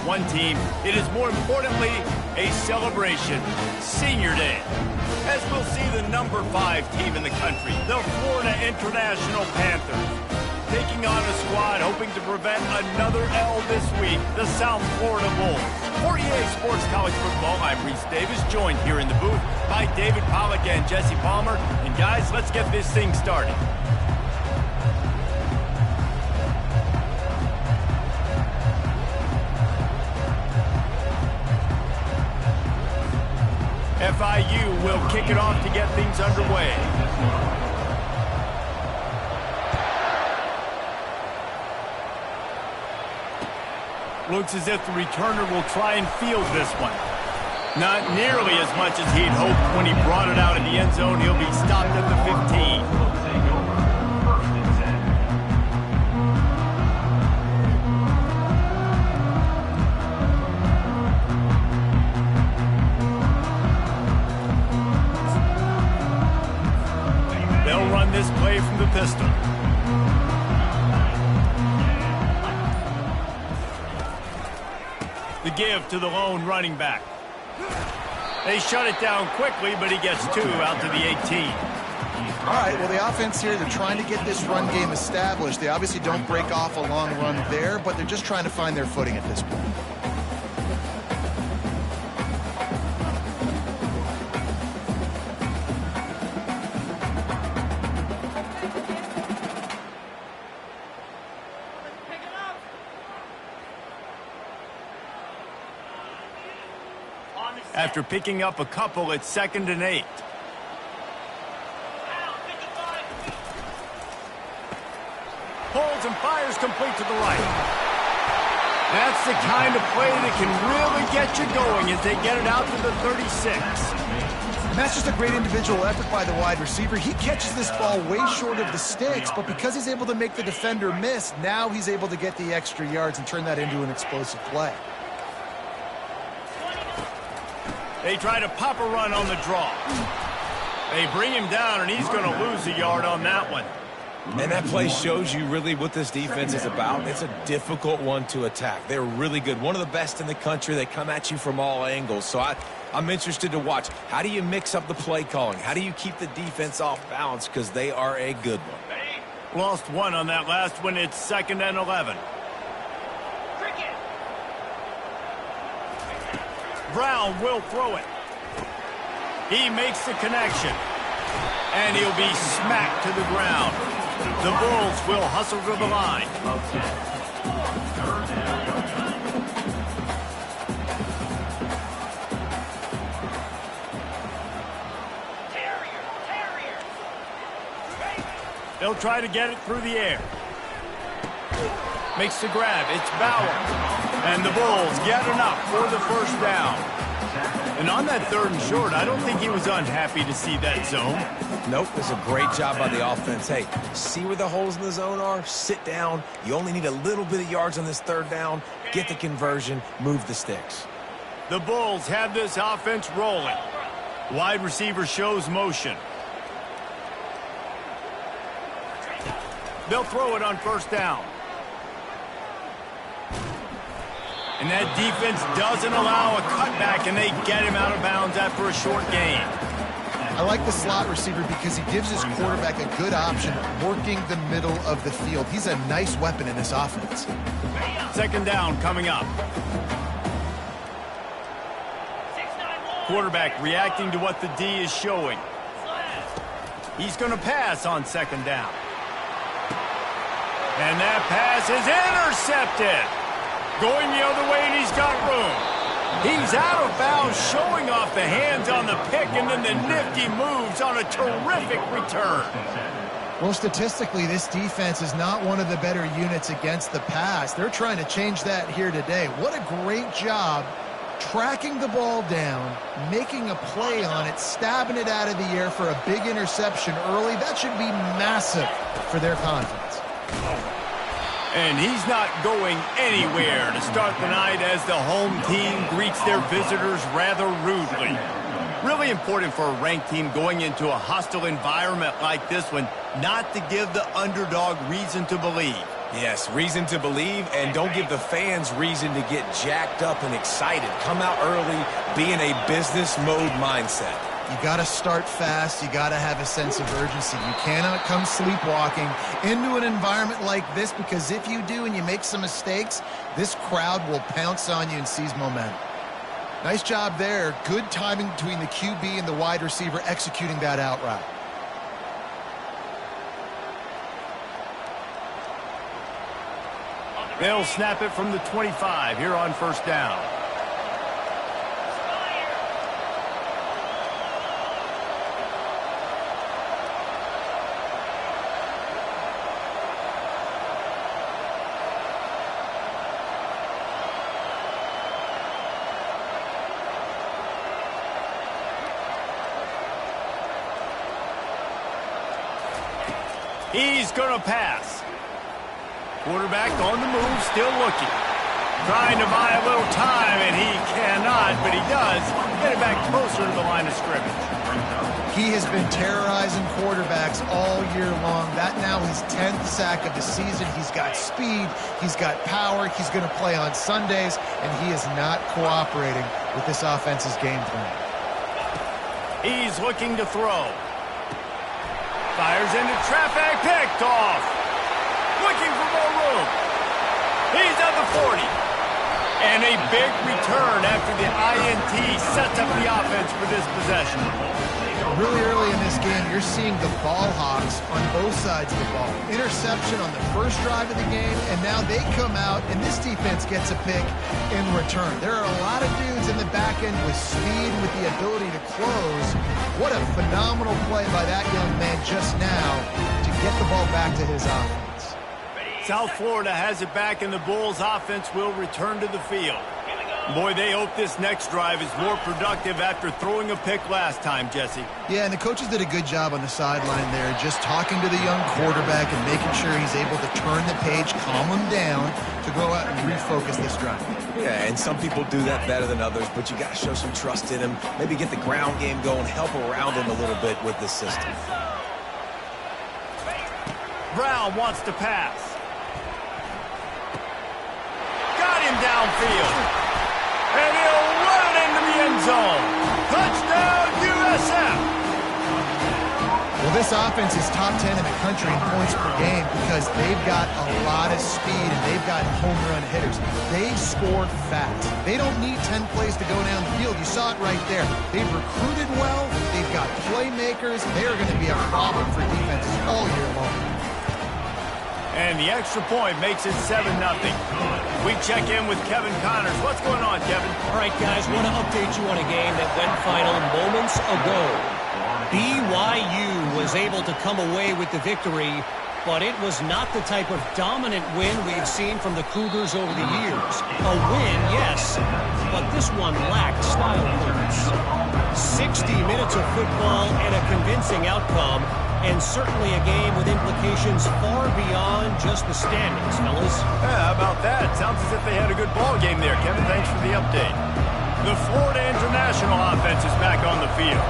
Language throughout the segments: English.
one team, it is more importantly a celebration. Senior Day. As we'll see the number 5 team in the country, the Florida International Panthers, taking on a squad hoping to prevent another L this week, the South Florida Bulls. For EA Sports College Football, I'm Reese Davis, joined here in the booth by David Pollack and Jesse Palmer. And guys, let's get this thing started. FIU will kick it off to get things underway. Looks as if the returner will try and field this one. Not nearly as much as he'd hoped when he brought it out in the end zone. He'll be stopped at the 15. They'll run this play from the pistol. The give to the lone running back. They shut it down quickly, but he gets 2 out to the 18. All right, well, the offense here, they're trying to get this run game established. They obviously don't break off a long run there, but they're just trying to find their footing at this point. After picking up a couple, it's 2nd and 8. Holds and fires complete to the right. That's the kind of play that can really get you going as they get it out to the 36. And that's just a great individual effort by the wide receiver. He catches this ball way short of the sticks, but because he's able to make the defender miss, now he's able to get the extra yards and turn that into an explosive play. They try to pop a run on the draw. They bring him down, and he's going to lose a yard on that one. And that play shows you really what this defense is about. It's a difficult one to attack. They're really good. One of the best in the country. They come at you from all angles. So I'm interested to watch. How do you mix up the play calling? How do you keep the defense off balance? Because they are a good one. Lost 1 on that last one. It's 2nd and 11. Brown will throw it. He makes the connection. And he'll be smacked to the ground. The Bulls will hustle to the line. They'll try to get it through the air. Makes the grab. It's Bauer. And the Bulls get enough for the first down. And on that 3rd and short, I don't think he was unhappy to see that zone. Nope, it's a great job by the offense. Hey, see where the holes in the zone are? Sit down. You only need a little bit of yards on this 3rd down. Get the conversion. Move the sticks. The Bulls have this offense rolling. Wide receiver shows motion. They'll throw it on 1st down. And that defense doesn't allow a cutback, and they get him out of bounds after a short gain. I like the slot receiver because he gives his quarterback a good option working the middle of the field. He's a nice weapon in this offense. 2nd down coming up. Quarterback reacting to what the D is showing. He's going to pass on 2nd down. And that pass is intercepted. Going the other way, and he's got room. He's out of bounds, showing off the hands on the pick, and then the nifty moves on a terrific return. Well, statistically, this defense is not one of the better units against the pass. They're trying to change that here today. What a great job tracking the ball down, making a play on it, stabbing it out of the air for a big interception early. That should be massive for their confidence. And he's not going anywhere to start the night as the home team greets their visitors rather rudely. Really important for a ranked team going into a hostile environment like this one not to give the underdog reason to believe. Yes, reason to believe, and don't give the fans reason to get jacked up and excited. Come out early, be in a business mode mindset. You got to start fast. You got to have a sense of urgency. You cannot come sleepwalking into an environment like this, because if you do and you make some mistakes, this crowd will pounce on you and seize momentum. Nice job there. Good timing between the QB and the wide receiver executing that out route. They'll snap it from the 25 here on first down. He's going to pass. Quarterback on the move, still looking. Trying to buy a little time, and he cannot, but he does get it back closer to the line of scrimmage. He has been terrorizing quarterbacks all year long. That now his 10th sack of the season. He's got speed. He's got power. He's going to play on Sundays, and he is not cooperating with this offense's game plan. He's looking to throw. Fires into traffic, picked off. Looking for more room. He's at the 40. And a big return after the INT sets up the offense for this possession. Really early in this game, you're seeing the ball hawks on both sides of the ball. Interception on the first drive of the game, and now they come out, and this defense gets a pick in return. There are a lot of dudes in the back end with speed, with the ability to close. What a phenomenal play by that young man just now to get the ball back to his offense. South Florida has it back, and the Bulls' offense will return to the field. Boy, they hope this next drive is more productive after throwing a pick last time, Jesse. Yeah, and the coaches did a good job on the sideline there, just talking to the young quarterback and making sure he's able to turn the page, calm him down, to go out and refocus this drive. Yeah, and some people do that better than others, but you got to show some trust in him. Maybe get the ground game going, help around him a little bit with this system. Brown wants to pass. Got him downfield. And he'll run it into the end zone. Touchdown, USF. Well, this offense is top 10 in the country in points per game because they've got a lot of speed and they've got home run hitters. They score fast. They don't need 10 plays to go down the field. You saw it right there. They've recruited well. They've got playmakers. They are going to be a problem for defenses all year long. And the extra point makes it 7-0. We check in with Kevin Connors. What's going on, Kevin? All right, guys, want to update you on a game that went final moments ago. BYU was able to come away with the victory, but it was not the type of dominant win we've seen from the Cougars over the years. A win, yes, but this one lacked style points. 60 minutes of football and a convincing outcome, and certainly a game with implications far beyond just the standings, fellas. Yeah, how about that? Sounds as if they had a good ball game there, Kevin. Thanks for the update. The Florida International offense is back on the field.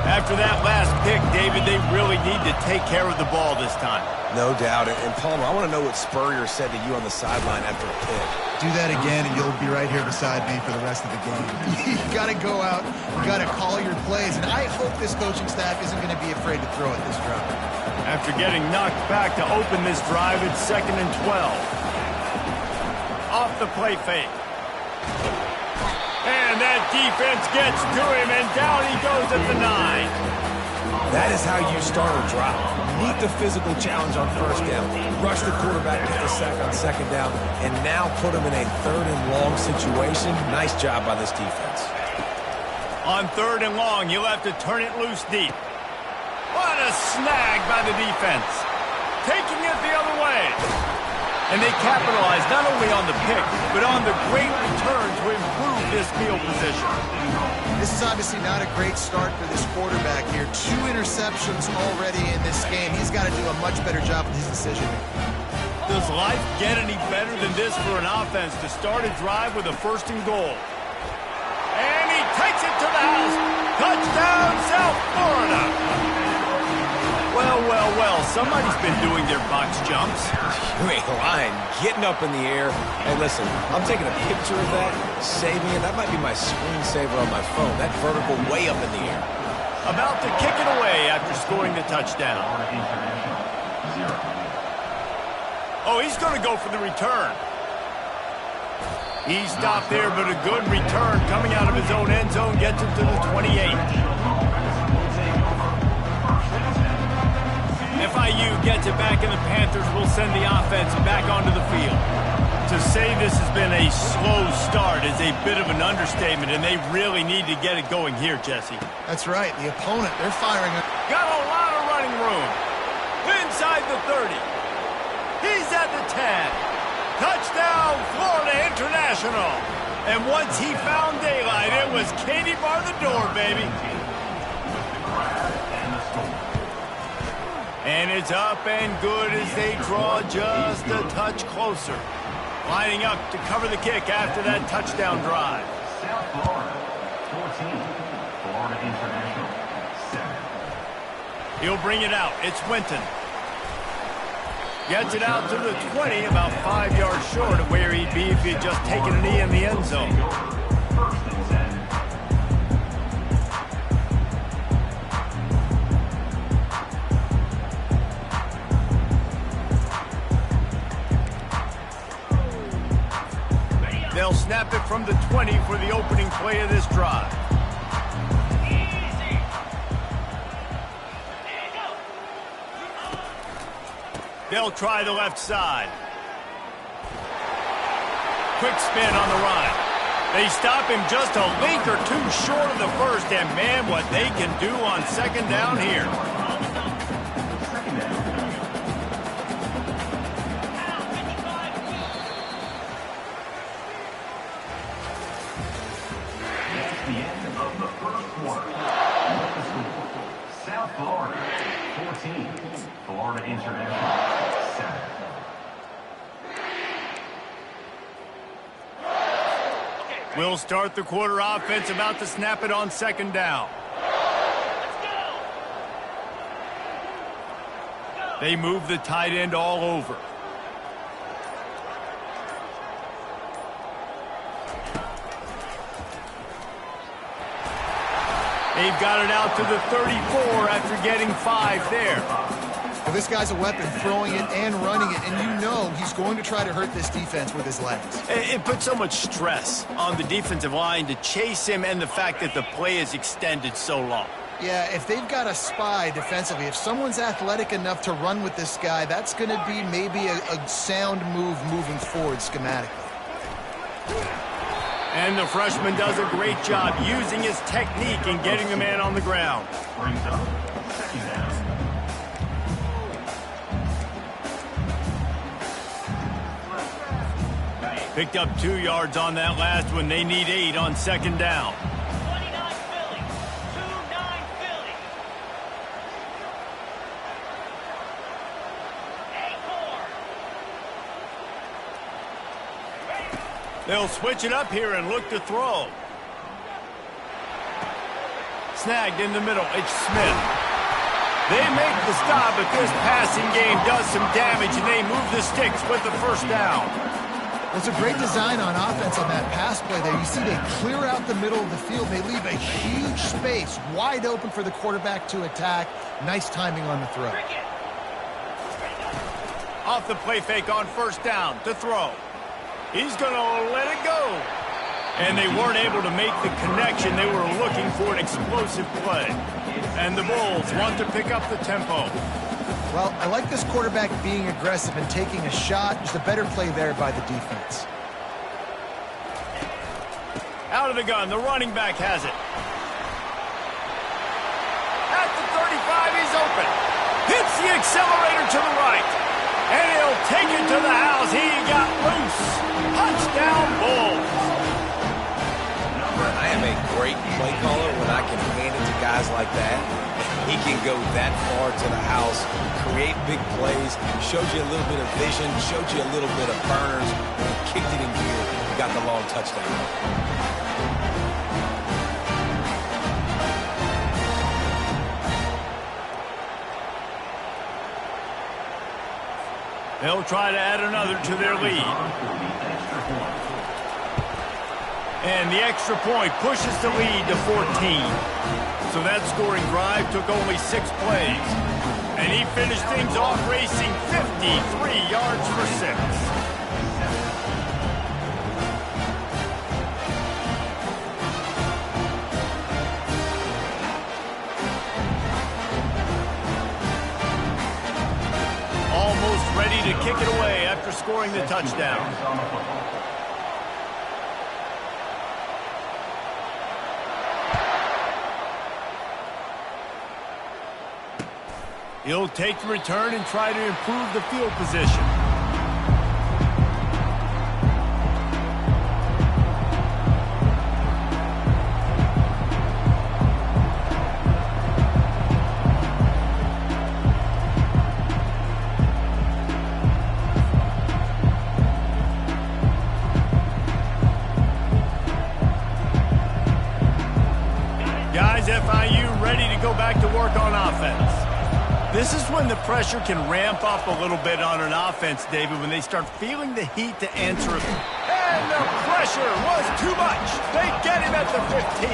After that last pick, David, they really need to take care of the ball this time. No doubt. And Palmer, I want to know what Spurrier said to you on the sideline after a pick. Do that again, and you'll be right here beside me for the rest of the game. You got to go out. You got to call your plays, and I hope this coaching staff isn't going to be afraid to throw at this drive. After getting knocked back to open this drive, it's 2nd and 12. Off the play fake. And that defense gets to him, and down he goes at the 9. That is how you start a drive. Meet the physical challenge on first down. Rush the quarterback, get the sack on 2nd down, and now put him in a 3rd and long situation. Nice job by this defense. On 3rd and long, you'll have to turn it loose deep. What a snag by the defense. Taking it the other way. And they capitalize not only on the pick, but on the great return to improve this field position. This is obviously not a great start for this quarterback here. 2 interceptions already in this game. He's got to do a much better job with his decision-making. Does life get any better than this for an offense to start a drive with a 1st and goal? And he takes it to the house. Touchdown, South Florida. Well, well, well, somebody's been doing their box jumps. You ain't lying. Getting up in the air. Hey, listen, I'm taking a picture of that, saving it. That might be my screensaver on my phone. That vertical way up in the air. About to kick it away after scoring the touchdown. Oh, he's going to go for the return. He stopped there, but a good return coming out of his own end zone gets him to the 28. FIU gets it back, and the Panthers will send the offense back onto the field. To say this has been a slow start is a bit of an understatement, and they really need to get it going here, Jesse. That's right. The opponent, they're firing. Got a lot of running room. Inside the 30. He's at the 10. Touchdown, Florida International. And once he found daylight, it was Katie bar the door, baby. And it's up and good as they draw just a touch closer. Lining up to cover the kick after that touchdown drive. South Florida, 14. Florida International, 7. He'll bring it out. It's Winton. Gets it out to the 20, about 5 yards short of where he'd be if he had just taken a knee in the end zone. First and 10. They'll snap it from the 20 for the opening play of this drive. They'll try the left side. Quick spin on the run. They stop him just a link or two short of the first, and man, what they can do on second down here. That's the end of the first quarter. The score, South Florida, 14. Florida International, 7. We'll start the quarter offense, about to snap it on second down. They move the tight end all over. They've got it out to the 34 after getting 5 there. Well, this guy's a weapon, throwing it and running it, and you know he's going to try to hurt this defense with his legs. It puts so much stress on the defensive line to chase him, and the fact that the play is extended so long. Yeah, if they've got a spy defensively, if someone's athletic enough to run with this guy, that's going to be maybe a sound move moving forward schematically. And the freshman does a great job using his technique and getting the man on the ground. Brings up second down. Picked up 2 yards on that last one. They need 8 on second down. 29 Philly. 2-9 Philly. They'll switch it up here and look to throw. Snagged in the middle. It's Smith. They make the stop, but this passing game does some damage, and they move the sticks with the first down. Well, it's a great design on offense on that pass play there. You see they clear out the middle of the field. They leave a huge space wide open for the quarterback to attack. Nice timing on the throw. Off the play fake on first down to throw. He's going to let it go. And they weren't able to make the connection. They were looking for an explosive play. And the Bulls want to pick up the tempo. Well, I like this quarterback being aggressive and taking a shot. Just a better play there by the defense. Out of the gun, the running back has it. At the 35, he's open. Hits the accelerator to the right. And he'll take it to the house. He got loose. Touchdown, Bulls. I am a great play caller when I can hand it to guys like that. He can go that far to the house, create big plays, shows you a little bit of vision, showed you a little bit of burners. When he kicked it in gear, he got the long touchdown. They'll try to add another to their lead. And the extra point pushes the lead to 14. So that scoring drive took only 6 plays. And he finished things off racing 53 yards for 6. Almost ready to kick it away after scoring the touchdown. He'll take the return and try to improve the field position. Guys, FIU ready to go back to work on offense. This is when the pressure can ramp up a little bit on an offense, David, when they start feeling the heat to answer it. And the pressure was too much. They get him at the 15.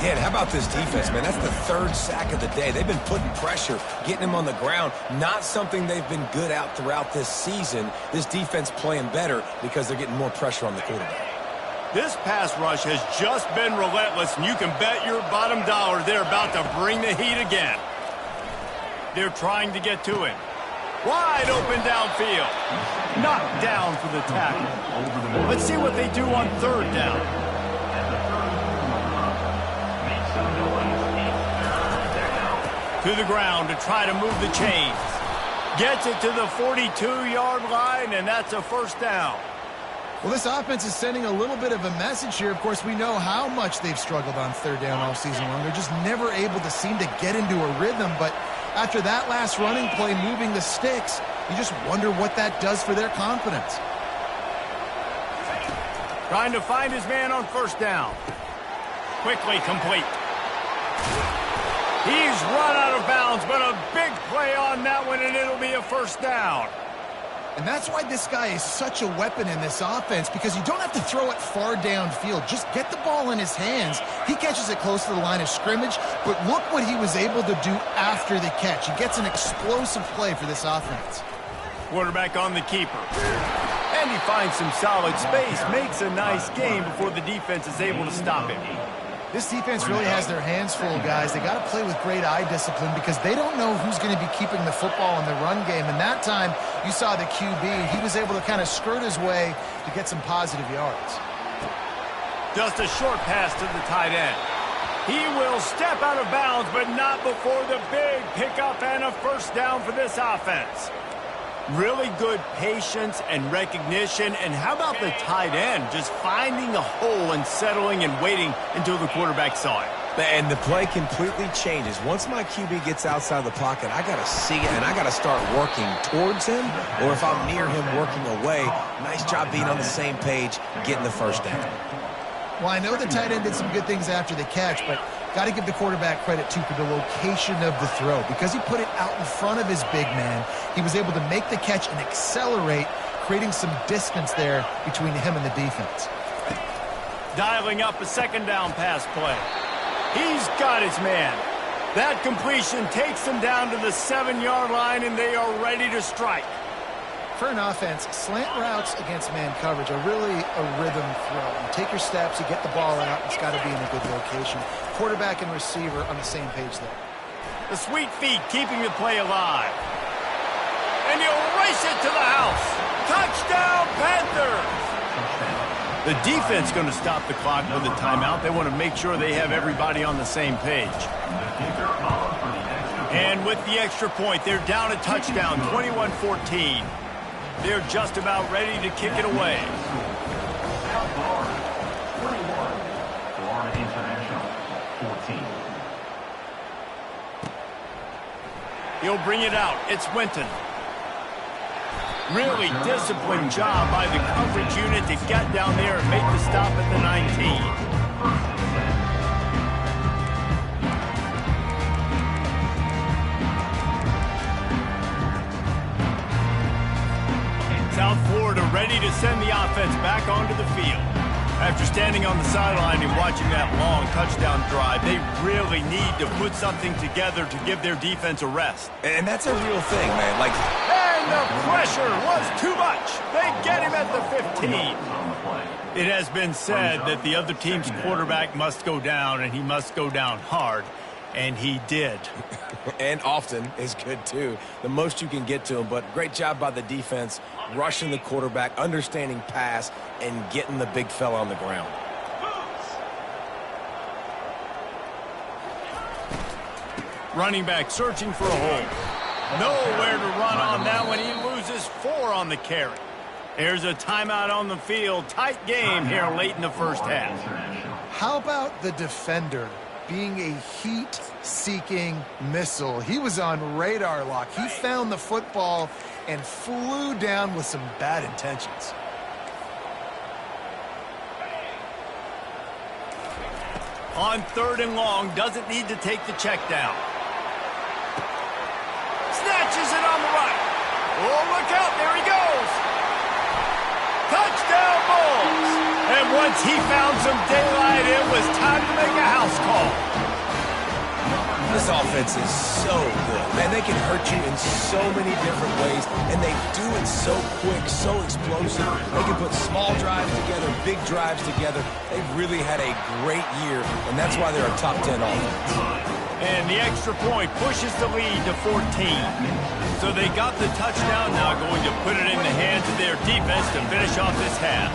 Yeah, and how about this defense, man? That's the 3rd sack of the day. They've been putting pressure, getting him on the ground. Not something they've been good at throughout this season. This defense playing better because they're getting more pressure on the quarterback. This pass rush has just been relentless, and you can bet your bottom dollar they're about to bring the heat again. They're trying to get to him. Wide open downfield. Knocked down for the tackle. Let's see what they do on 3rd down. To the ground to try to move the chains. Gets it to the 42-yard line, and that's a 1st down. Well, this offense is sending a little bit of a message here. Of course, we know how much they've struggled on 3rd down all season long. They're just never able to seem to get into a rhythm, but after that last running play moving the sticks, you just wonder what that does for their confidence. Trying to find his man on 1st down. Quickly complete. He's run out of bounds, but a big play on that one, and it'll be a 1st down. And that's why this guy is such a weapon in this offense, because you don't have to throw it far downfield. Just get the ball in his hands. He catches it close to the line of scrimmage, but look what he was able to do after the catch. He gets an explosive play for this offense. Quarterback on the keeper. And he finds some solid space, makes a nice game before the defense is able to stop him. This defense really has their hands full, guys. They got to play with great eye discipline because they don't know who's going to be keeping the football in the run game. And that time, you saw the QB. He was able to kind of skirt his way to get some positive yards. Just a short pass to the tight end. He will step out of bounds, but not before the big pickup and a 1st down for this offense. Really good patience and recognition. And how about the tight end just finding a hole and settling and waiting until the quarterback saw it? And the play completely changes. Once my QB gets outside the pocket, I got to see it, and I got to start working towards him, or if I'm near him working away, nice job being on the same page, getting the 1st down. Well, I know the tight end did some good things after the catch, but got to give the quarterback credit, too, for the location of the throw. Because he put it out in front of his big man, he was able to make the catch and accelerate, creating some distance there between him and the defense. Dialing up a 2nd down pass play. He's got his man. That completion takes them down to the 7-yard line, and they are ready to strike. For an offense, slant routes against man coverage are really a rhythm throw. You take your steps, you get the ball out, it's got to be in a good location. Quarterback and receiver on the same page there. The sweet feet keeping the play alive. And he'll race it to the house. Touchdown, Panthers! The defense going to stop the clock with a timeout. They want to make sure they have everybody on the same page. And with the extra point, they're down a touchdown, 21-14. They're just about ready to kick it away. Florida International, 14. He'll bring it out. It's Winton. Really disciplined job by the coverage unit to get down there and make the stop at the 19. ready to send the offense back onto the field. After standing on the sideline and watching that long touchdown drive, they really need to put something together to give their defense a rest. And that's a real thing, man. And the pressure was too much. They get him at the 15. It has been said that the other team's quarterback must go down, and he must go down hard. And he did. And often is good, too. The most you can get to him, but great job by the defense, rushing the quarterback, understanding pass, and getting the big fella on the ground. Running back searching for a hole. Nowhere to run on that one. He loses 4 on the carry. There's a timeout on the field. Tight game here late in the first half. How about the defender being a heat-seeking missile? He was on radar lock. He found the football and flew down with some bad intentions. On 3rd and long, doesn't need to take the check down. Snatches it on the right. Oh, look out, there he goes. Touchdown Bulls! And once he found some daylight, it was time to make a house call. This offense is so good. Man, they can hurt you in so many different ways, and they do it so quick, so explosive. They can put small drives together, big drives together. They've really had a great year, and that's why they're a top 10 offense. And the extra point pushes the lead to 14. So they got the touchdown, now going to put it in the hands of their defense to finish off this half.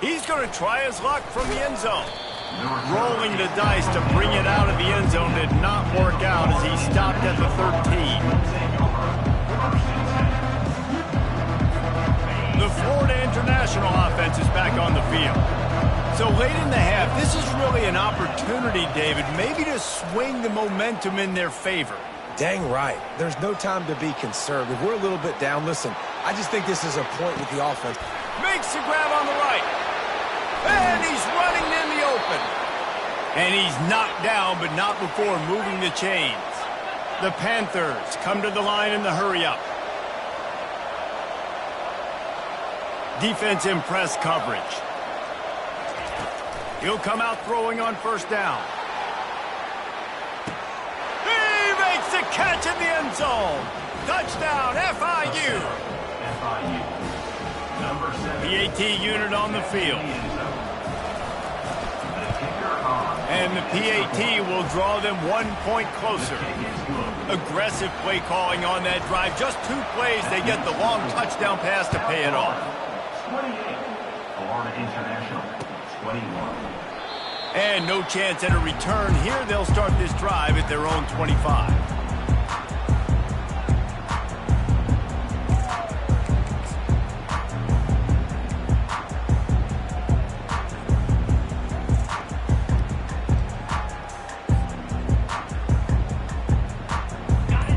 He's going to try his luck from the end zone. Rolling the dice to bring it out of the end zone did not work out as he stopped at the 13. The Florida International offense is back on the field. So late in the half, this is really an opportunity, David, maybe to swing the momentum in their favor. Dang right. There's no time to be concerned. If we're a little bit down, listen, I just think this is a point with the offense. Makes the grab on the right. And he's running in the open. And he's knocked down, but not before moving the chains. The Panthers come to the line in the hurry-up. Defense in press coverage. He'll come out throwing on 1st down. He makes the catch in the end zone. Touchdown, FIU. PAT unit on the field. And the PAT will draw them 1 point closer. Aggressive play calling on that drive. Just 2 plays, they get the long touchdown pass to pay it off. 28, Florida International, 21. And no chance at a return here. They'll start this drive at their own 25.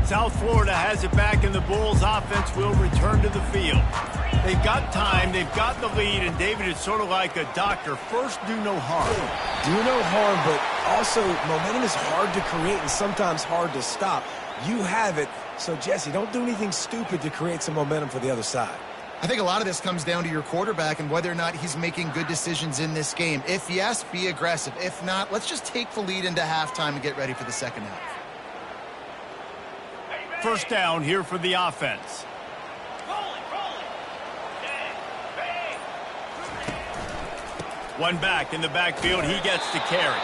South Florida has it back, and the Bulls offense will return to the field. They've got time, they've got the lead, and David, it's sort of like a doctor. First, do no harm. Do no harm, but also momentum is hard to create and sometimes hard to stop. You have it, so Jesse, don't do anything stupid to create some momentum for the other side. I think a lot of this comes down to your quarterback and whether or not he's making good decisions in this game. If yes, be aggressive. If not, let's just take the lead into halftime and get ready for the second half. 1st down here for the offense. One back in the backfield, he gets to carry.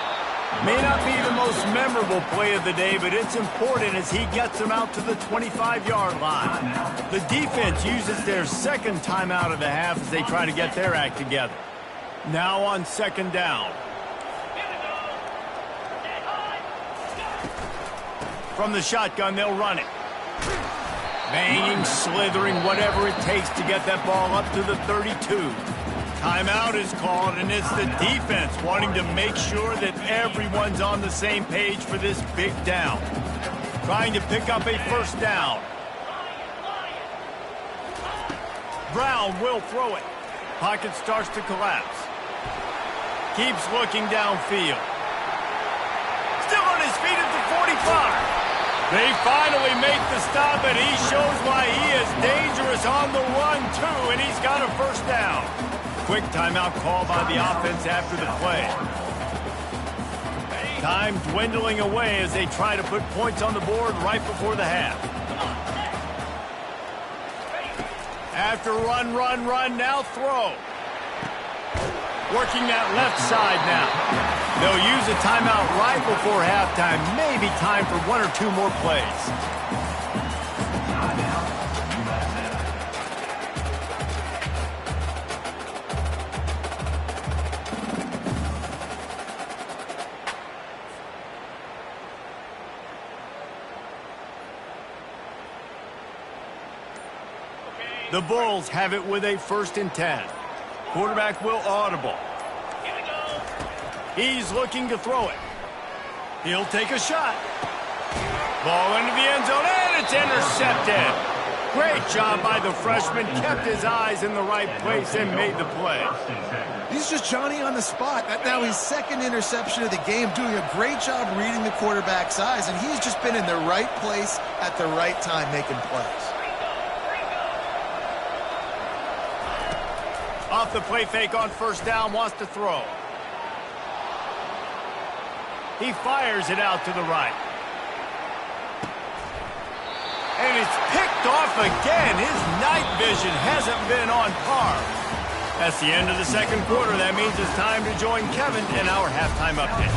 May not be the most memorable play of the day, but it's important as he gets them out to the 25-yard line. The defense uses their 2nd timeout of the half as they try to get their act together. Now on 2nd down. From the shotgun, they'll run it. Banging, slithering, whatever it takes to get that ball up to the 32. Timeout is called, and it's the defense wanting to make sure that everyone's on the same page for this big down. Trying to pick up a 1st down. Brown will throw it. Pocket starts to collapse. Keeps looking downfield. Still on his feet at the 45. They finally make the stop, and he shows why he is dangerous on the run, too, and he's got a first down. Quick timeout call by the offense after the play. Time dwindling away as they try to put points on the board right before the half. After run, now throw. Working that left side now. They'll use a timeout right before halftime. Maybe time for one or two more plays. The Bulls have it with a 1st and 10. Quarterback will audible. Here we go. He's looking to throw it. He'll take a shot. Ball into the end zone, and it's intercepted. Great job by the freshman. Kept his eyes in the right place and made the play. He's just Johnny on the spot. Now his 2nd interception of the game, doing a great job reading the quarterback's eyes, and he's just been in the right place at the right time making plays. Off the play fake on 1st down, wants to throw. He fires it out to the right. And it's picked off again. His night vision hasn't been on par. That's the end of the 2nd quarter. That means it's time to join Kevin in our halftime update.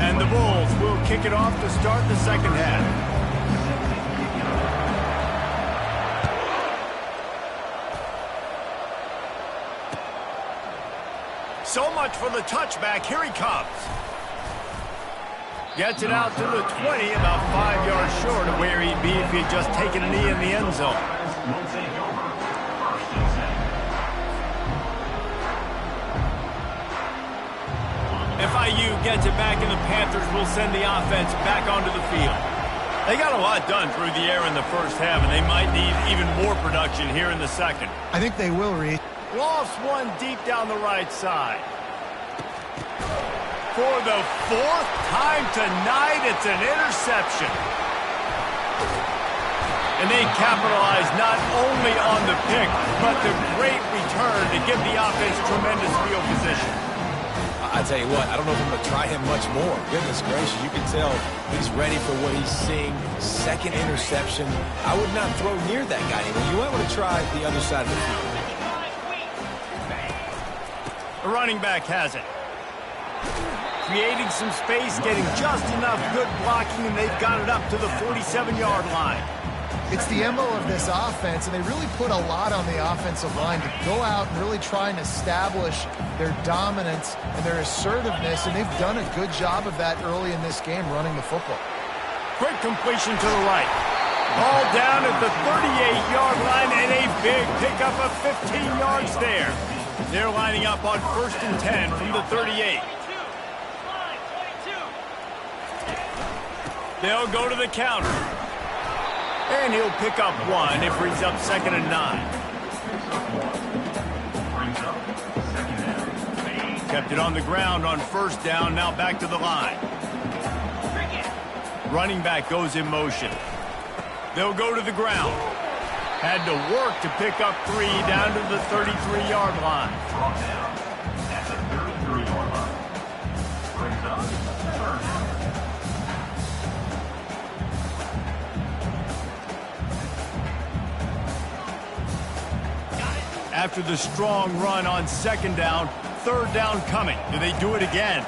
And the Bulls will kick it off to start the 2nd half. So much for the touchback. Here he comes. Gets it out to the 20, about 5 yards short of where he'd be if he'd just taken a knee in the end zone. FIU gets it back, and the Panthers will send the offense back onto the field. They got a lot done through the air in the 1st half, and they might need even more production here in the 2nd. I think they will, Reed. Lost one deep down the right side. For the 4th time tonight, it's an interception. And they capitalize not only on the pick, but the great return to give the offense tremendous field position. I tell you what, I don't know if I'm going to try him much more. Goodness gracious, you can tell he's ready for what he's seeing. 2nd interception. I would not throw near that guy anymore. You might want to try the other side of the field. The running back has it. Creating some space, getting just enough good blocking, and they've got it up to the 47-yard line. It's the MO of this offense, and they really put a lot on the offensive line to go out and really try and establish their dominance and their assertiveness, and they've done a good job of that early in this game, running the football. Quick completion to the right. Ball down at the 38-yard line, and a big pickup of 15 yards there. They're lining up on 1st and 10 from the 38. They'll go to the counter. And he'll pick up 1. It brings up 2nd and 9. Kept it on the ground on 1st down. Now back to the line. Running back goes in motion. They'll go to the ground. Had to work to pick up 3 down to the 33-yard line. At the 33-yard line. Brings up 3rd down. After the strong run on 2nd down, 3rd down coming. Do they do it again?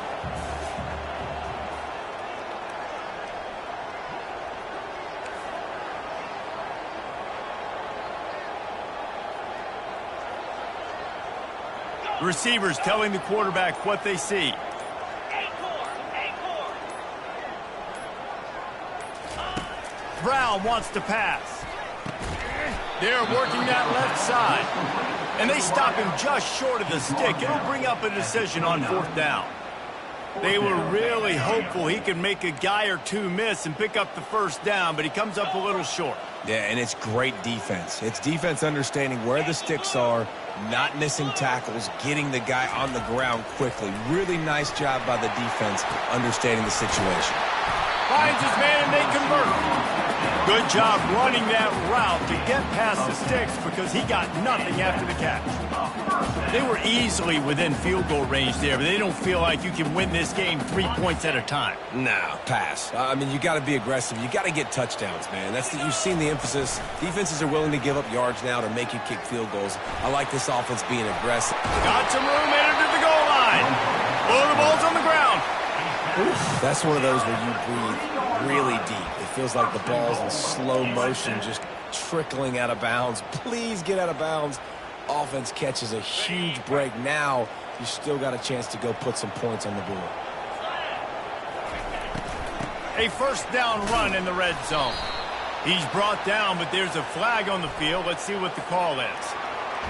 Receivers telling the quarterback what they see. Brown wants to pass. They're working that left side. And they stop him just short of the stick. It'll bring up a decision on 4th down. They were really hopeful he could make a guy or two miss and pick up the first down, but he comes up a little short. Yeah, and it's great defense. It's defense understanding where the sticks are, not missing tackles, getting the guy on the ground quickly. Really nice job by the defense understanding the situation. Finds his man and they convert. Good job running that route to get past the sticks because he got nothing after the catch. They were easily within field goal range there, but they don't feel like you can win this game 3 points at a time. No, pass. I mean, you got to be aggressive. You got to get touchdowns, man. You've seen the emphasis. Defenses are willing to give up yards now to make you kick field goals. I like this offense being aggressive. Got some room, entered the goal line. Oh, the ball's on the ground. That's one of those where you breathe really deep. It feels like the ball's in slow motion, just trickling out of bounds. Please get out of bounds. Offense catches a huge break. Now you still got a chance to go put some points on the board. A first down run in the red zone. He's brought down, but there's a flag on the field. Let's see what the call is.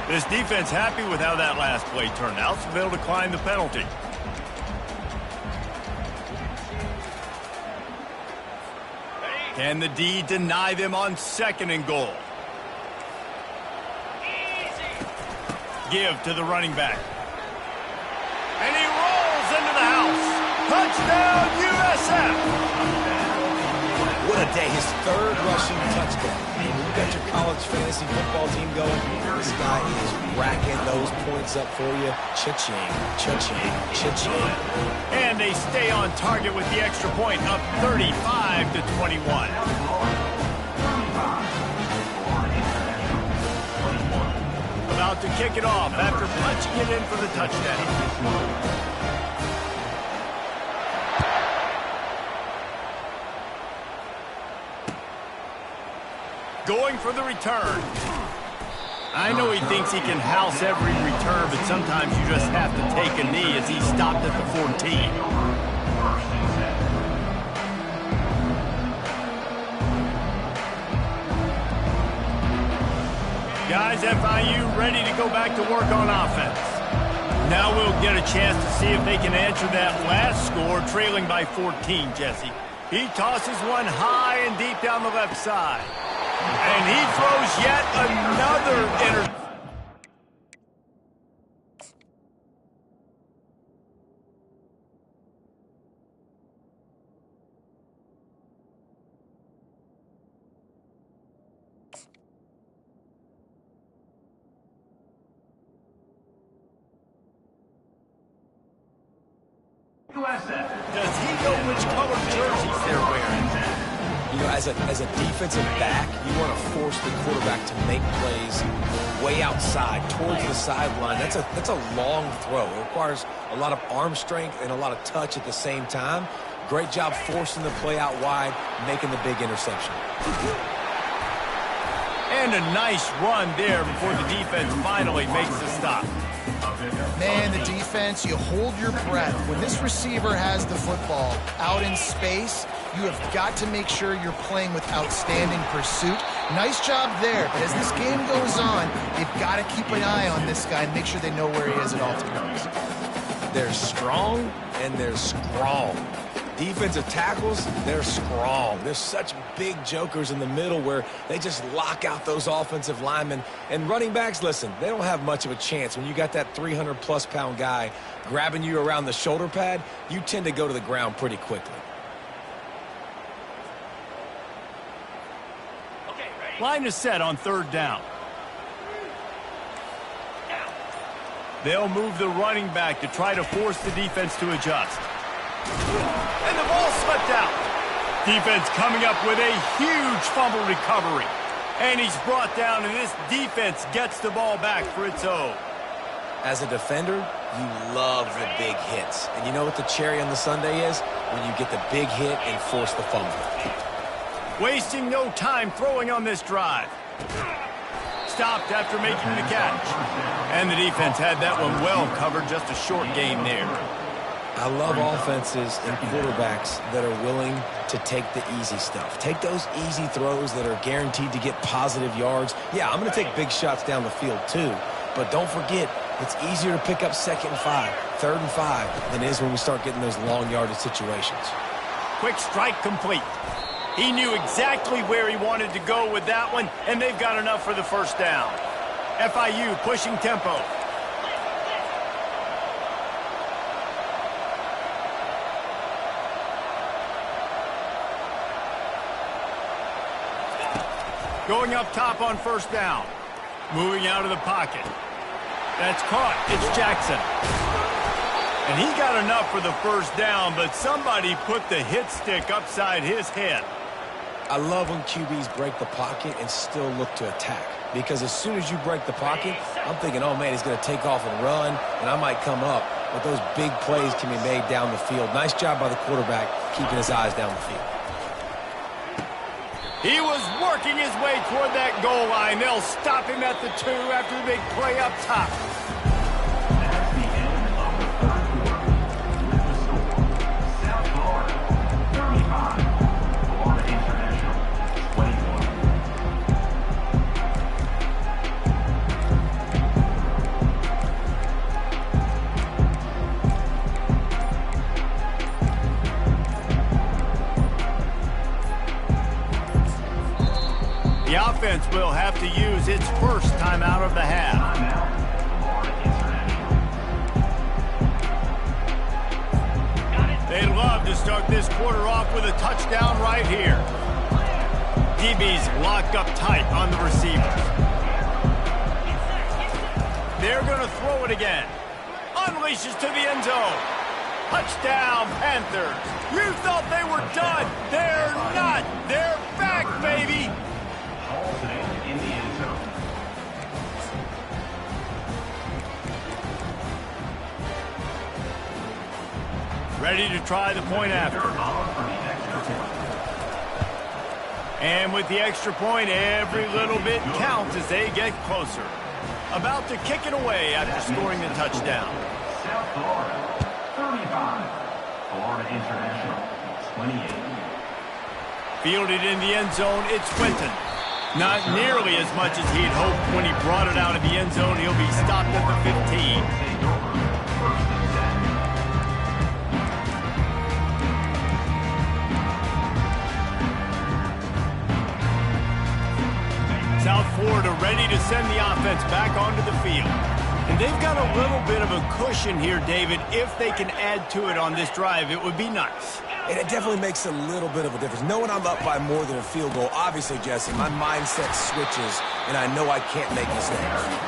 This defense happy with how that last play turned out, so they'll decline the penalty. Can the D deny them on 2nd and goal? Give to the running back. And he rolls into the house. Touchdown, USF! What a day. His 3rd rushing touchdown. When you got your college fantasy football team going, this guy is racking those points up for you. Cha-ching, cha-ching, cha-ching. And they stay on target with the extra point, up 35-21. About to kick it off after punching it in for the touchdown. Going for the return. I know he thinks he can house every return, but sometimes you just have to take a knee as he stopped at the 14. Guys, FIU ready to go back to work on offense. Now we'll get a chance to see if they can answer that last score, trailing by 14, Jesse. He tosses one high and deep down the left side. And he throws yet another interception. Does he know which color jerseys they're wearing? You know, as a defensive back, you want to force the quarterback to make plays way outside, towards the sideline. That's a long throw. It requires a lot of arm strength and a lot of touch at the same time. Great job forcing the play out wide, making the big interception. And a nice run there before the defense finally makes the stop. Man, the defense, you hold your breath. When this receiver has the football out in space, you have got to make sure you're playing with outstanding pursuit. Nice job there, but as this game goes on, you've got to keep an eye on this guy and make sure they know where he is at all times. They're strong and they're strong. Defensive tackles, they're strong. There's such big jokers in the middle where they just lock out those offensive linemen. And running backs, listen, they don't have much of a chance. When you got that 300-plus pound guy grabbing you around the shoulder pad, you tend to go to the ground pretty quickly. Line is set on 3rd down. They'll move the running back to try to force the defense to adjust. And the ball slipped out. Defense coming up with a huge fumble recovery. And he's brought down, and this defense gets the ball back for its own. As a defender, you love the big hits. And you know what the cherry on the sundae is? When you get the big hit and force the fumble. Wasting no time throwing on this drive. Stopped after making the catch. And the defense had that one well covered, just a short gain there. I love offenses and quarterbacks that are willing to take the easy stuff. Take those easy throws that are guaranteed to get positive yards. Yeah, I'm going to take big shots down the field too, but don't forget, It's easier to pick up 2nd and 5, 3rd and 5 than it is when we start getting those long yardage situations. Quick strike complete. He knew exactly where he wanted to go with that one, and they've got enough for the first down. FIU pushing tempo. Going up top on first down. Moving out of the pocket. That's caught. It's Jackson. And he got enough for the first down, but somebody put the hit stick upside his head. I love when QBs break the pocket and still look to attack. Because as soon as you break the pocket, I'm thinking, oh, man, he's going to take off and run, and I might come up. But those big plays can be made down the field. Nice job by the quarterback keeping his eyes down the field. He was working his way toward that goal line. They'll stop him at the 2 after the big play up top. That's the end of the third quarter. With the score, South Florida 35, Florida International 21. The offense will have to use its first timeout of the half. Timeout, Florida International. They'd love to start this quarter off with a touchdown right here. DBs locked up tight on the receivers. They're going to throw it again. Unleashes to the end zone. Touchdown, Panthers. You thought they were done. They're not. They're back, baby. Hauls it in the end zone. Ready to try the point after. And with the extra point, every little bit counts as they get closer. About to kick it away after scoring the touchdown. South Florida 35, Florida International 28. Fielded in the end zone, it's Quinton. Not nearly as much as he'd hoped when he brought it out of the end zone. He'll be stopped at the 15. South Florida ready to send the offense back onto the field. And they've got a little bit of a cushion here, David. If they can add to it on this drive, it would be nice. And it definitely makes a little bit of a difference. Knowing I'm up by more than a field goal, obviously, Jesse, my mindset switches, and I know I can't make mistakes.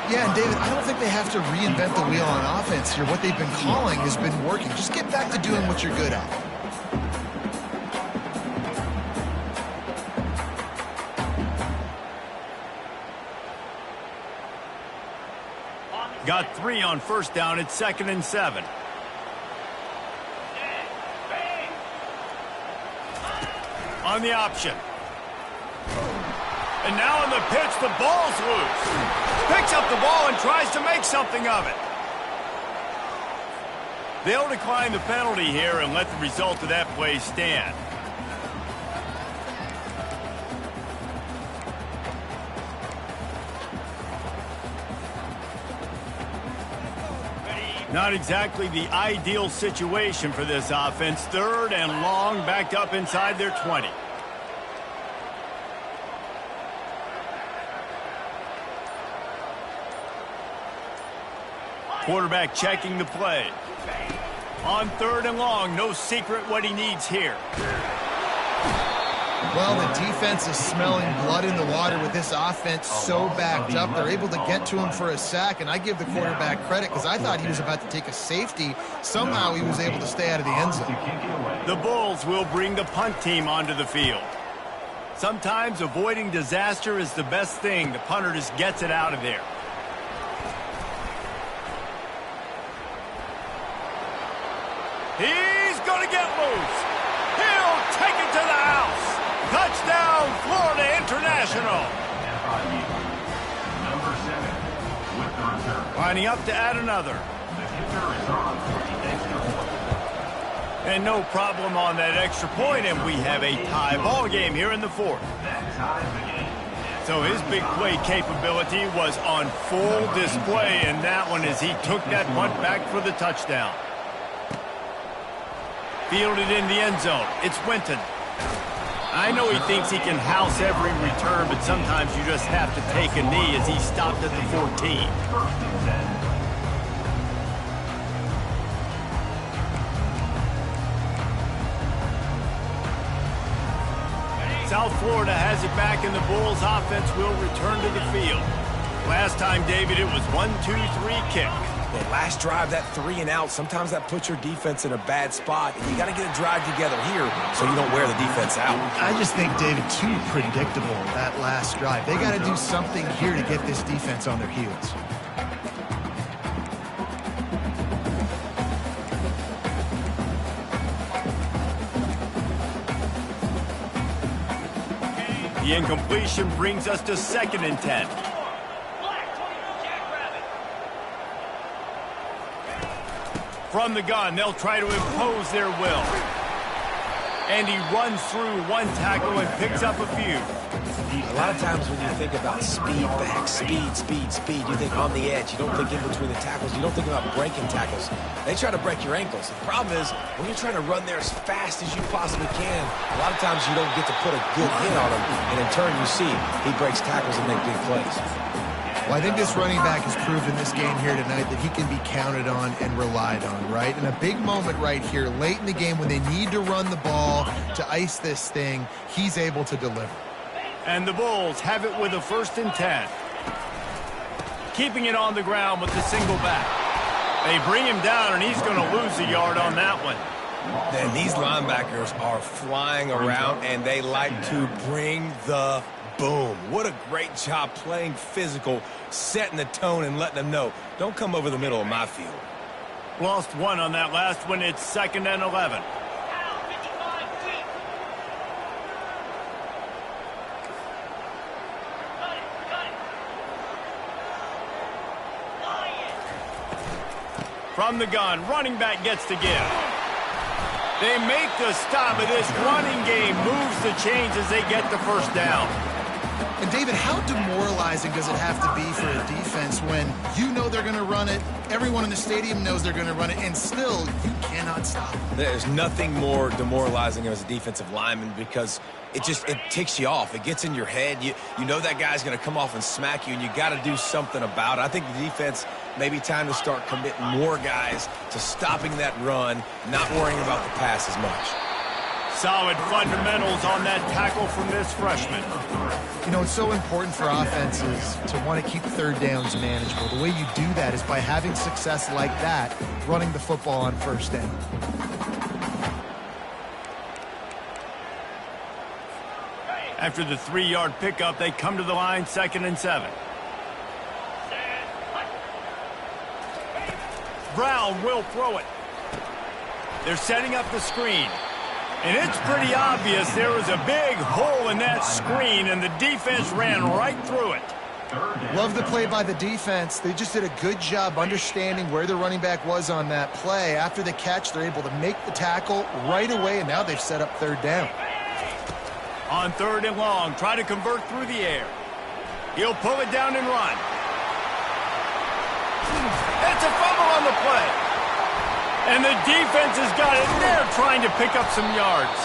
Yeah, and David, I don't think they have to reinvent the wheel on offense here. What they've been calling has been working. Just get back to doing what you're good at. Got 3 on first down. It's 2nd and 7. On the option. And now on the pitch, the ball's loose. Picks up the ball and tries to make something of it. They'll decline the penalty here and let the result of that play stand. Not exactly the ideal situation for this offense. 3rd and long, backed up inside their 20. Quarterback checking the play. On 3rd and long, no secret what he needs here. Well, the defense is smelling blood in the water with this offense so backed up. They're able to get to him for a sack, and I give the quarterback credit because I thought he was about to take a safety. Somehow he was able to stay out of the end zone. The Bulls will bring the punt team onto the field. Sometimes avoiding disaster is the best thing. The punter just gets it out of there. He's going to get loose. He'll take it to the house. Touchdown, Florida International. Number 7 with the return. Lining up to add another. The kicker is on for the extra point. And no problem on that extra point, and we have a tie ball game here in the 4th. That ties the game. So his big play capability was on full display in that one as he took that punt back for the touchdown. Fielded in the end zone. It's Winton. I know he thinks he can house every return, but sometimes you just have to take a knee as he stopped at the 14. South Florida has it back, and the Bulls offense will return to the field. Last time, David, it was 1-2-3 kick. The last drive, that 3 and out, sometimes that puts your defense in a bad spot. And you got to get a drive together here so you don't wear the defense out. I just think, David, too predictable, that last drive. They got to do something here to get this defense on their heels. The incompletion brings us to 2nd and 10. From the gun, they'll try to impose their will. And he runs through one tackle and picks up a few. A lot of times when you think about speed back, speed, you think on the edge. You don't think in between the tackles. You don't think about breaking tackles. They try to break your ankles. The problem is when you're trying to run there as fast as you possibly can, a lot of times you don't get to put a good hit on him. And in turn, you see he breaks tackles and makes big plays. Well, I think this running back has proven this game here tonight that he can be counted on and relied on, right? And a big moment right here, late in the game when they need to run the ball to ice this thing, he's able to deliver. And the Bulls have it with a 1st and 10. Keeping it on the ground with the single back. They bring him down, and he's going to lose a yard on that one. And these linebackers are flying around, and they like to bring the boom. What a great job playing physical, setting the tone and letting them know, don't come over the middle of my field. Lost one on that last one. It's 2nd and 11. From the gun, running back gets to give. They make the stop, but this running game moves the chains as they get the 1st down. And, David, how demoralizing does it have to be for a defense when you know they're going to run it, everyone in the stadium knows they're going to run it, and still you cannot stop it? There's nothing more demoralizing as a defensive lineman because it ticks you off. It gets in your head. You know that guy's going to come off and smack you, and you got to do something about it. I think the defense maybe time to start committing more guys to stopping that run, not worrying about the pass as much. Solid fundamentals on that tackle from this freshman. You know, it's so important for offenses to want to keep 3rd downs manageable. The way you do that is by having success like that, running the football on 1st down. After the 3-yard pickup, they come to the line, 2nd and 7. Brown will throw it. They're setting up the screen. And it's pretty obvious there was a big hole in that screen, and the defense ran right through it. Love the play by the defense. They just did a good job understanding where the running back was on that play. After the catch, they're able to make the tackle right away, and now they've set up 3rd down. On 3rd and long, try to convert through the air. He'll pull it down and run. It's a fumble on the play. And the defense has got it. They're trying to pick up some yards.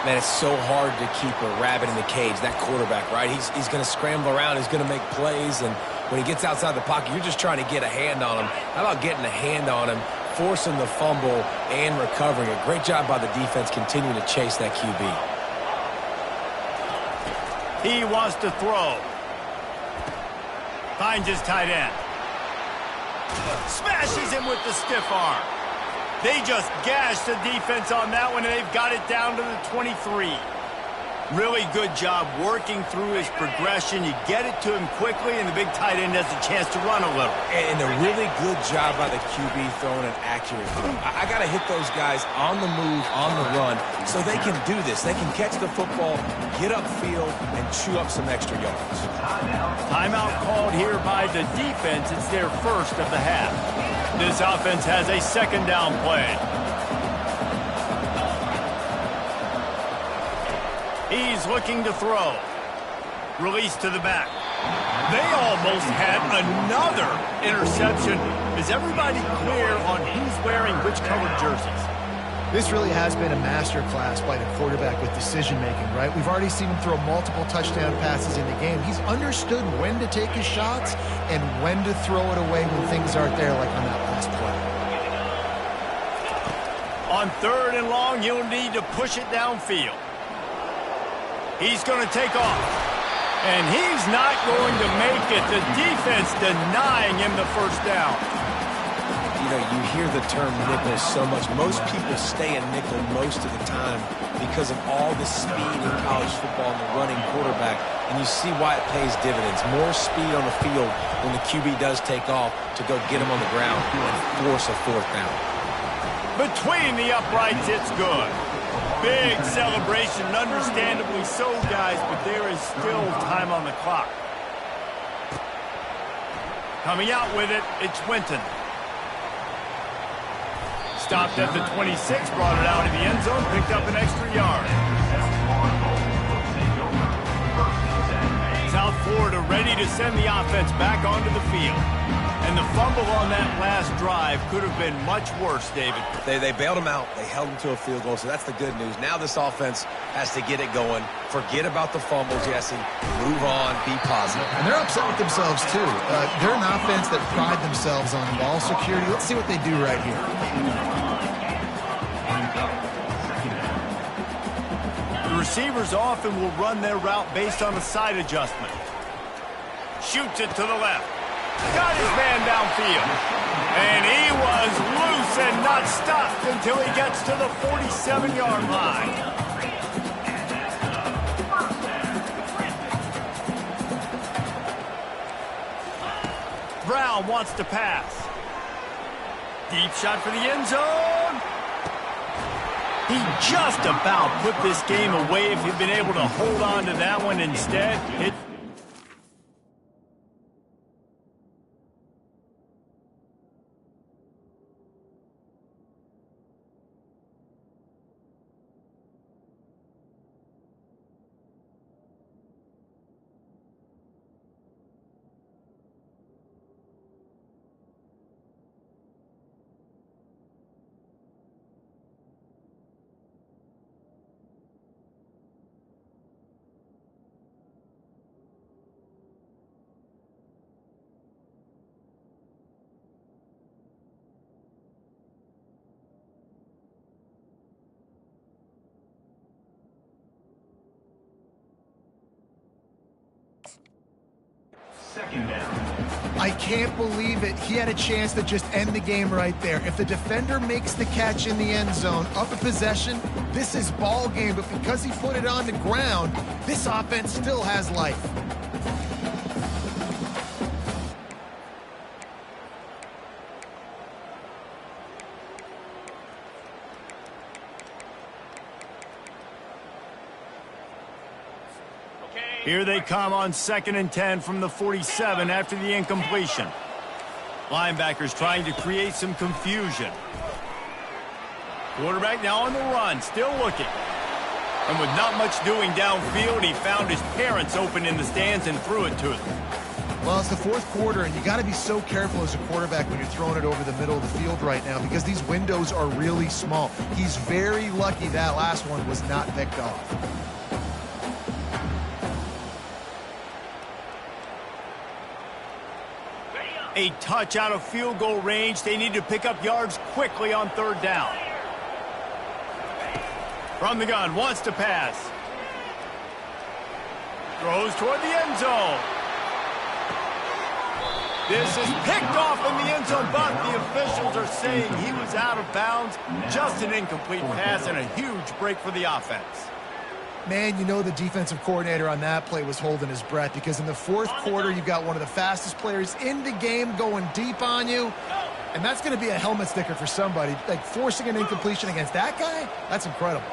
Man, it's so hard to keep a rabbit in the cage, that quarterback, right? He's going to scramble around. He's going to make plays. And when he gets outside the pocket, you're just trying to get a hand on him. How about getting a hand on him, forcing the fumble, and recovering it? Great job by the defense continuing to chase that QB. He wants to throw. Finds his tight end. Smashes him with the stiff arm. They just gashed the defense on that one, and they've got it down to the 23. Really good job working through his progression. You get it to him quickly, and the big tight end has a chance to run a little. And a really good job by the QB throwing an accurate throw. I got to hit those guys on the move, on the run, so they can do this. They can catch the football, get upfield, and chew up some extra yards. Timeout called here by the defense. It's their 1st of the half. This offense has a 2nd down play. He's looking to throw. Release to the back. They almost had another interception. Is everybody clear on who's wearing which colored jerseys? This really has been a masterclass by the quarterback with decision-making, right? We've already seen him throw multiple touchdown passes in the game. He's understood when to take his shots and when to throw it away when things aren't there, like on that last play. On 3rd and long, you'll need to push it downfield. He's going to take off. And he's not going to make it. The defense denying him the first down. You know, you hear the term nickel so much. Most people stay in nickel most of the time because of all the speed in college football and the running quarterback. And you see why it pays dividends. More speed on the field when the QB does take off to go get him on the ground and force a 4th down. Between the uprights, it's good. Big celebration, understandably so, guys, but there is still time on the clock. Coming out with it, it's Winton. Stopped at the 26, brought it out of the end zone, picked up an extra yard. South Florida ready to send the offense back onto the field. And the fumble on that last drive could have been much worse, David. They bailed him out. They held him to a field goal, so that's the good news. Now this offense has to get it going. Forget about the fumbles, Jesse. Move on. Be positive. And they're upset with themselves, too. They're an offense that pride themselves on ball security. Let's see what they do right here. The receivers often will run their route based on a side adjustment. Shoots it to the left. Got his man downfield. And he was loose and not stopped until he gets to the 47-yard line. Brown wants to pass. Deep shot for the end zone. He just about put this game away if he'd been able to hold on to that one instead. Second down. I can't believe it. He had a chance to just end the game right there. If the defender makes the catch in the end zone, up a possession, this is ball game. But because he put it on the ground, this offense still has life. Here they come on 2nd and 10 from the 47 after the incompletion. Linebackers trying to create some confusion. Quarterback now on the run, still looking. And with not much doing downfield, he found his parents open in the stands and threw it to them. Well, it's the 4th quarter, and you got to be so careful as a quarterback when you're throwing it over the middle of the field right now because these windows are really small. He's very lucky that last one was not picked off. A touch out of field goal range. They need to pick up yards quickly on 3rd down. From the gun, wants to pass. Throws toward the end zone. This is picked off in the end zone, but the officials are saying he was out of bounds. Just an incomplete pass and a huge break for the offense. Man, you know the defensive coordinator on that play was holding his breath because in the 4th quarter, you've got one of the fastest players in the game going deep on you, and that's going to be a helmet sticker for somebody. Like, forcing an incompletion against that guy, that's incredible.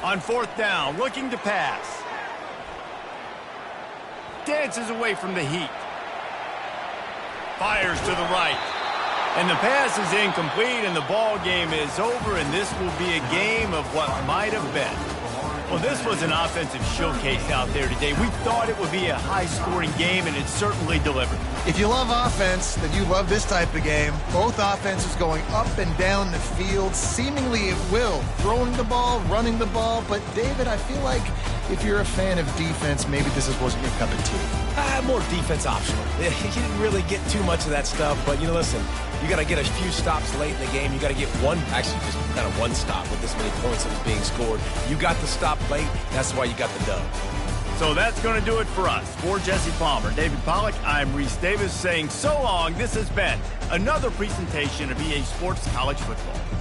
On 4th down, looking to pass. Dances away from the heat. Fires to the right. And the pass is incomplete, and the ball game is over, and this will be a game of what might have been. Well, this was an offensive showcase out there today. We thought it would be a high-scoring game, and it certainly delivered. If you love offense, then you love this type of game. Both offenses going up and down the field, seemingly at will. Throwing the ball, running the ball. But, David, I feel like if you're a fan of defense, maybe this wasn't your cup of tea. More defense optional. You didn't really get too much of that stuff, but, listen, you got to get a few stops late in the game. You got to get just kind of one stop with this many points that was being scored. You got the stop late. That's why you got the dub. So that's going to do it for us. For Jesse Palmer, David Pollack, I'm Reese Davis saying so long. This has been another presentation of EA Sports College Football.